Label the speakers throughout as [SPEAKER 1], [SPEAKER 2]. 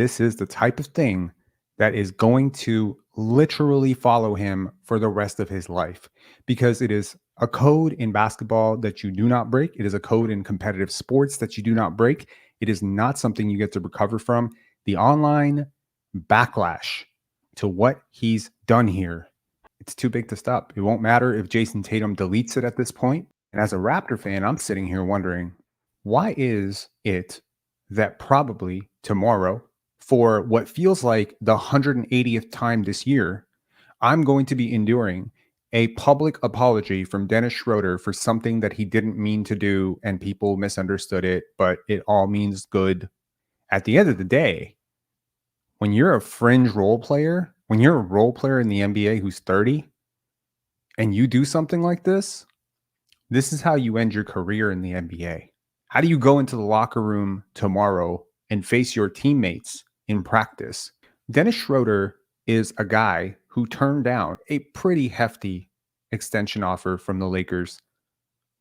[SPEAKER 1] This is the type of thing that is going to literally follow him for the rest of his life because it is a code in basketball that you do not break. It is a code in competitive sports that you do not break. It is not something you get to recover from. The online backlash to what he's done here, it's too big to stop. It won't matter if Jayson Tatum deletes it at this point. And as a Raptor fan, I'm sitting here wondering, why is it that probably tomorrow, for what feels like the 180th time this year, I'm going to be enduring a public apology from Dennis Schroder for something that he didn't mean to do and people misunderstood it, but it all means good. At the end of the day, when you're a fringe role player, when you're a role player in the NBA who's 30 and you do something like this is how you end your career in the NBA. How do you go into the locker room tomorrow and face your teammates in practice? Dennis Schroder is a guy who turned down a pretty hefty extension offer from the Lakers,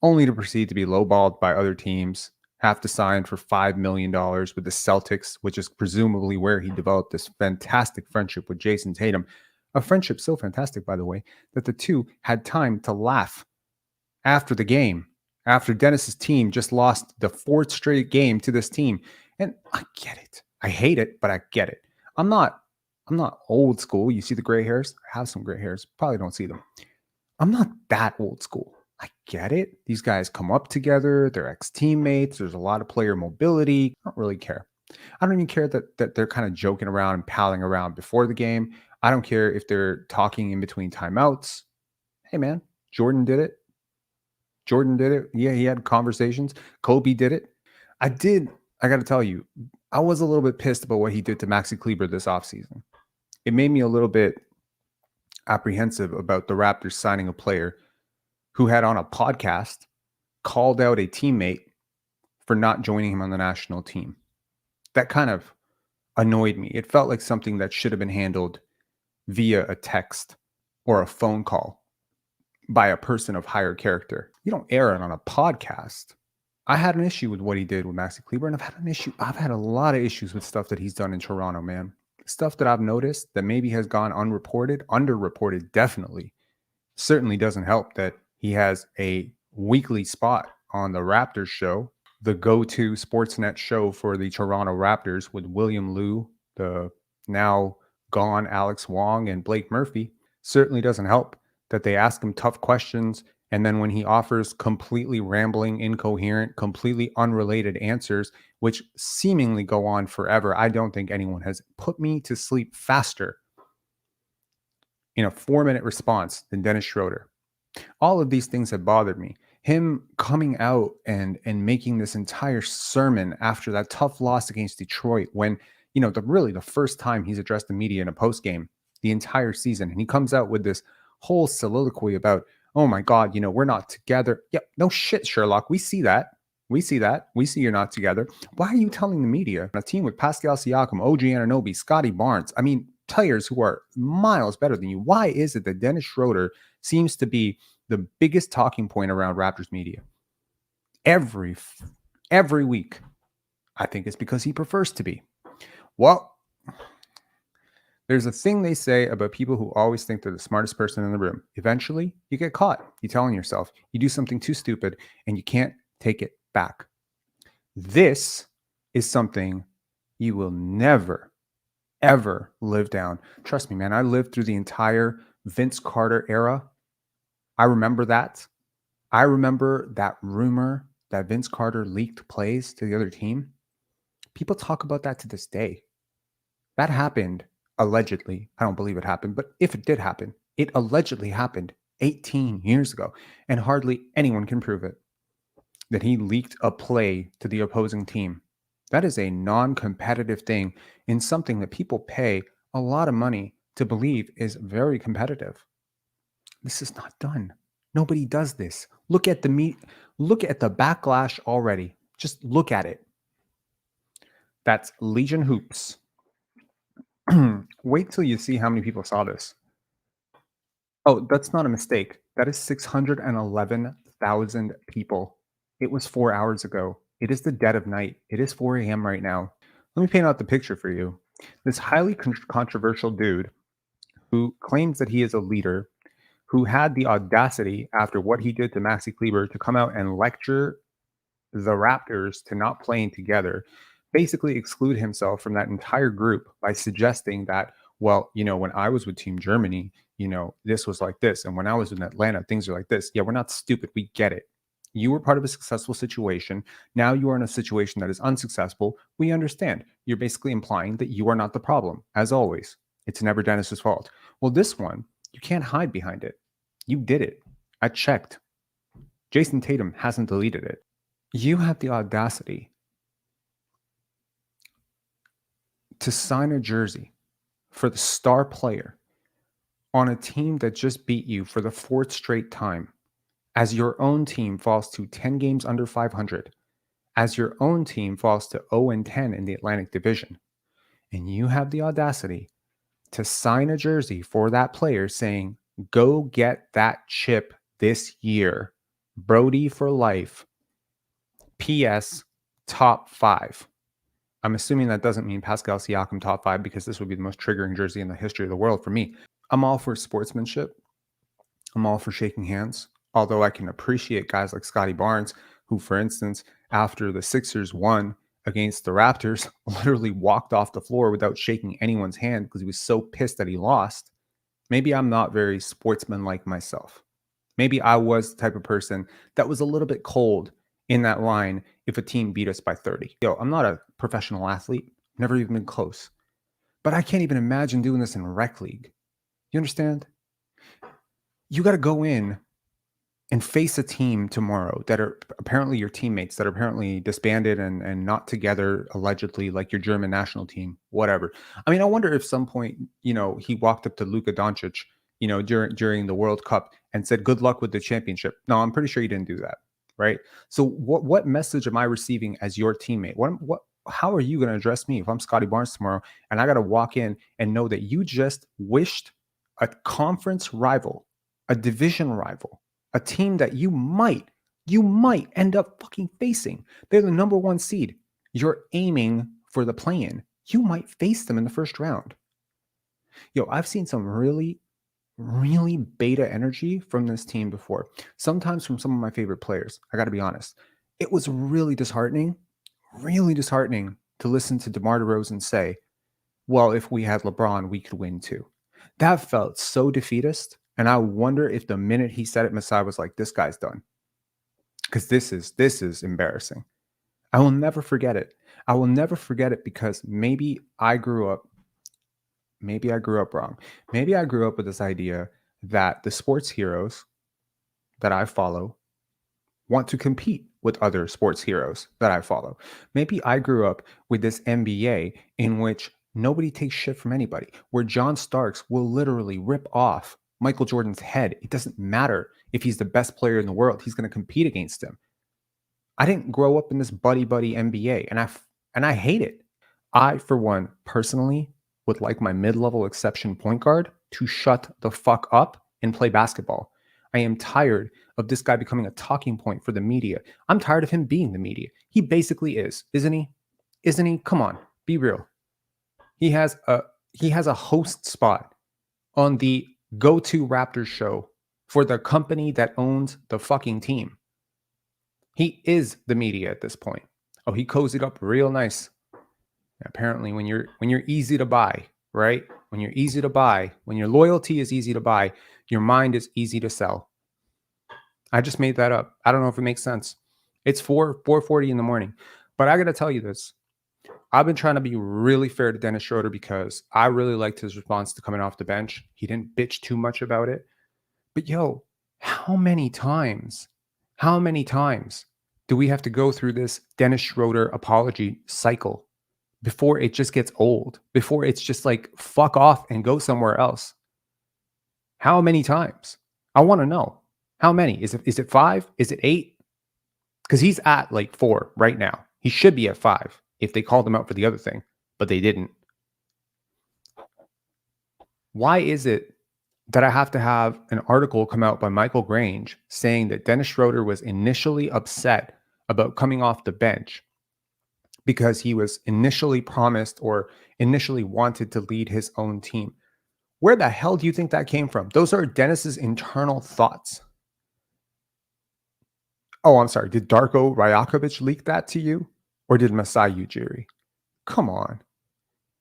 [SPEAKER 1] only to proceed to be lowballed by other teams, have to sign for $5 million with the Celtics, which is presumably where he developed this fantastic friendship with Jayson Tatum. A friendship so fantastic, by the way, that the two had time to laugh after the game, after Dennis's team just lost the 4th straight game to this team. And I get it. I hate it, but I get it. I'm not old school. You see the gray hairs? I have some gray hairs. Probably don't see them. I'm not that old school. I get it. These guys come up together. They're ex-teammates. There's a lot of player mobility. I don't really care. I don't even care that they're kind of joking around and palling around before the game. I don't care if they're talking in between timeouts. Hey, man, Jordan did it. Yeah, he had conversations. Kobe did it. I got to tell you, I was a little bit pissed about what he did to Maxi Kleber this offseason. It made me a little bit apprehensive about the Raptors signing a player who had on a podcast called out a teammate for not joining him on the national team. That kind of annoyed me. It felt like something that should have been handled via a text or a phone call by a person of higher character. You don't air it on a podcast. I had an issue with what he did with Maxi Kleber, and I've had a lot of issues with stuff that he's done in Toronto, man. Stuff that I've noticed that maybe has gone unreported, underreported, definitely. Certainly doesn't help that he has a weekly spot on the Raptors show, the go-to Sportsnet show for the Toronto Raptors with William Liu, the now gone Alex Wong, and Blake Murphy. Certainly doesn't help that they ask him tough questions, and then when he offers completely rambling, incoherent, completely unrelated answers, which seemingly go on forever, I don't think anyone has put me to sleep faster in a 4-minute response than Dennis Schroder. All of these things have bothered me. Him coming out and making this entire sermon after that tough loss against Detroit, when, the first time he's addressed the media in a post game the entire season, and he comes out with this whole soliloquy about, oh my God, we're not together. Yep, no shit, Sherlock. We see that. We see you're not together. Why are you telling the media? A team with Pascal Siakam, OG Anunoby, Scotty Barnes, players who are miles better than you. Why is it that Dennis Schroder seems to be the biggest talking point around Raptors media every week? I think it's because he prefers to be. Well, there's a thing they say about people who always think they're the smartest person in the room. Eventually, you get caught. You're telling yourself you do something too stupid and you can't take it back. This is something you will never, ever live down. Trust me, man. I lived through the entire Vince Carter era. I remember that. I remember that rumor that Vince Carter leaked plays to the other team. People talk about that to this day. That happened allegedly. I don't believe it happened, but if it did happen, it allegedly happened 18 years ago, and hardly anyone can prove it, that he leaked a play to the opposing team. That is a non-competitive thing in something that people pay a lot of money to believe is very competitive. This is not done. Nobody does this. Look at the backlash already. Just look at it. That's Legion Hoops. Wait till you see how many people saw this. Oh, that's not a mistake. That is 611,000 people. It was 4 hours ago. It is the dead of night. It is 4 a.m. right now. Let me paint out the picture for you. This highly controversial dude who claims that he is a leader, who had the audacity after what he did to Maxi Kleber to come out and lecture the Raptors to not playing together, basically exclude himself from that entire group by suggesting that, well, when I was with Team Germany, this was like this. And when I was in Atlanta, things are like this. Yeah, we're not stupid. We get it. You were part of a successful situation. Now you are in a situation that is unsuccessful. We understand. You're basically implying that you are not the problem, as always. It's never Dennis's fault. Well, this one, you can't hide behind it. You did it. I checked. Jayson Tatum hasn't deleted it. You have the audacity to sign a jersey for the star player on a team that just beat you for the fourth straight time, as your own team falls to 10 games under 500, as your own team falls to 0-10 in the Atlantic Division. And you have the audacity to sign a jersey for that player saying, go get that chip this year. Brody for life. P.S. top 5. I'm assuming that doesn't mean Pascal Siakam top 5 because this would be the most triggering jersey in the history of the world for me. I'm all for sportsmanship. I'm all for shaking hands. Although I can appreciate guys like Scotty Barnes, who, for instance, after the Sixers won against the Raptors, literally walked off the floor without shaking anyone's hand because he was so pissed that he lost. Maybe I'm not very sportsmanlike myself. Maybe I was the type of person that was a little bit cold in that line if a team beat us by 30. I'm not a professional athlete, never even been close. But I can't even imagine doing this in rec league. You understand? You got to go in and face a team tomorrow that are apparently your teammates, that are apparently disbanded and not together, allegedly, like your German national team, whatever. I mean, I wonder if some point, he walked up to Luka Doncic, during the World Cup and said, good luck with the championship. No, I'm pretty sure he didn't do that. Right. So what message am I receiving as your teammate? How are you going to address me if I'm Scotty Barnes tomorrow and I got to walk in and know that you just wished a conference rival, a division rival, a team that you might end up fucking facing. They're the number 1 seed. You're aiming for the play-in. You might face them in the first round. I've seen some really, really beta energy from this team before. Sometimes from some of my favorite players. I got to be honest. It was really disheartening to listen to DeMar DeRozan say, well, if we had LeBron, we could win too. That felt so defeatist. And I wonder if the minute he said it, Masai was like, this guy's done. Because this is embarrassing. I will never forget it. I will never forget it because maybe I grew up wrong. Maybe I grew up with this idea that the sports heroes that I follow want to compete with other sports heroes that I follow. Maybe I grew up with this NBA in which nobody takes shit from anybody, where John Starks will literally rip off Michael Jordan's head. It doesn't matter if he's the best player in the world. He's going to compete against him. I didn't grow up in this buddy NBA, and I hate it. I, for one, personally would like my mid-level exception point guard to shut the fuck up and play basketball. I am tired of this guy becoming a talking point for the media. I'm tired of him being the media. He basically is, isn't he? Isn't he? Come on, be real. He has a host spot on the Go-To Raptors show for the company that owns the fucking team. He is the media at this point. Oh, he cozied up real nice. Apparently, when you're easy to buy, right? When you're easy to buy, when your loyalty is easy to buy, your mind is easy to sell. I just made that up. I don't know if it makes sense. It's 4:40 in the morning. But I got to tell you this. I've been trying to be really fair to Dennis Schroder because I really liked his response to coming off the bench. He didn't bitch too much about it. But how many times do we have to go through this Dennis Schroder apology cycle before it just gets old, before it's just like, fuck off and go somewhere else? How many times? I want to know. How many? Is it 5? Is it 8? Because he's at like 4 right now. He should be at 5 if they called him out for the other thing, but they didn't. Why is it that I have to have an article come out by Michael Grange saying that Dennis Schroder was initially upset about coming off the bench because he was initially promised or initially wanted to lead his own team. Where the hell do you think that came from? Those are Dennis's internal thoughts. Oh, I'm sorry. Did Darko Rajakovic leak that to you? Or did Masai Ujiri? Come on.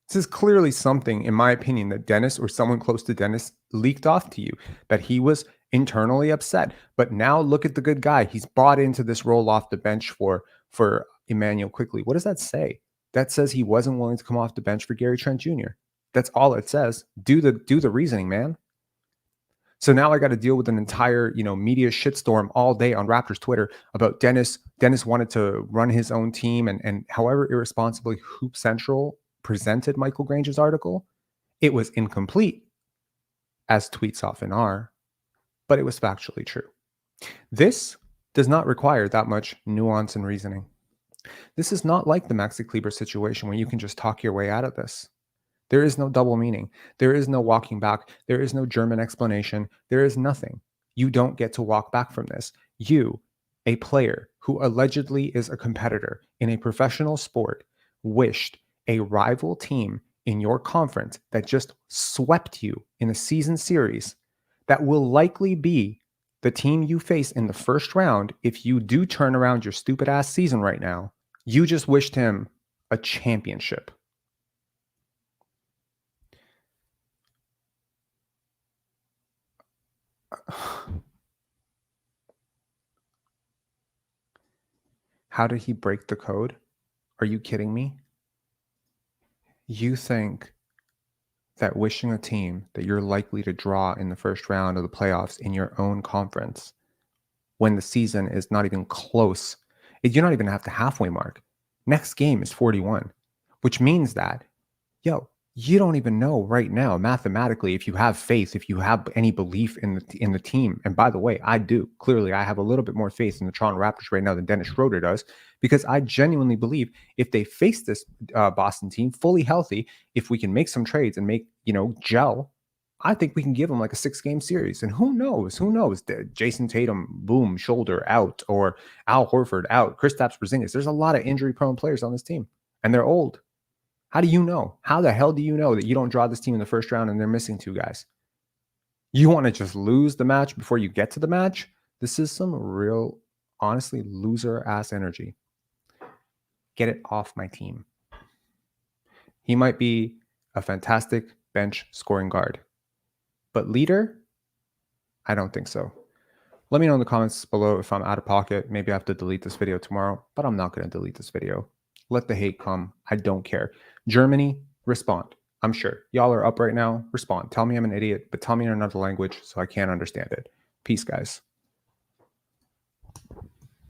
[SPEAKER 1] This is clearly something, in my opinion, that Dennis or someone close to Dennis leaked off to you, that he was internally upset. But now look at the good guy. He's bought into this role off the bench for Emmanuel Quickly. What does that say? That says he wasn't willing to come off the bench for Gary Trent Jr. That's all it says. Do the reasoning, man. So now I got to deal with an entire, media shitstorm all day on Raptors Twitter about Dennis. Dennis wanted to run his own team, and however irresponsibly Hoop Central presented Michael Grange's article, it was incomplete, as tweets often are, but it was factually true. This does not require that much nuance and reasoning. This is not like the Maxi Kleber situation where you can just talk your way out of this. There is no double meaning. There is no walking back. There is no German explanation. There is nothing. You don't get to walk back from this. You, a player who allegedly is a competitor in a professional sport, wished a rival team in your conference that just swept you in a season series that will likely be the team you face in the first round if you do turn around your stupid ass season right now. You just wished him a championship. How did he break the code? Are you kidding me? You think that wishing a team that you're likely to draw in the first round of the playoffs in your own conference when the season is not even close, you're not even at the halfway mark. Next game is 41, which means that, you don't even know right now mathematically if you have faith, if you have any belief in the team. And by the way, I do. Clearly, I have a little bit more faith in the Toronto Raptors right now than Dennis Schroder does, because I genuinely believe if they face this Boston team fully healthy, if we can make some trades and make, gel, I think we can give them like a 6-game series. And who knows? Jayson Tatum, boom, shoulder out, or Al Horford out, Kristaps Porzingis. There's a lot of injury-prone players on this team, and they're old. How do you know? How the hell do you know that you don't draw this team in the first round and they're missing 2 guys? You want to just lose the match before you get to the match? This is some real, honestly, loser-ass energy. Get it off my team. He might be a fantastic bench scoring guard, but leader? I don't think so. Let me know in the comments below if I'm out of pocket. Maybe I have to delete this video tomorrow, but I'm not going to delete this video. Let the hate come. I don't care. Germany, respond. I'm sure. Y'all are up right now. Respond. Tell me I'm an idiot, but tell me in another language so I can't understand it. Peace, guys.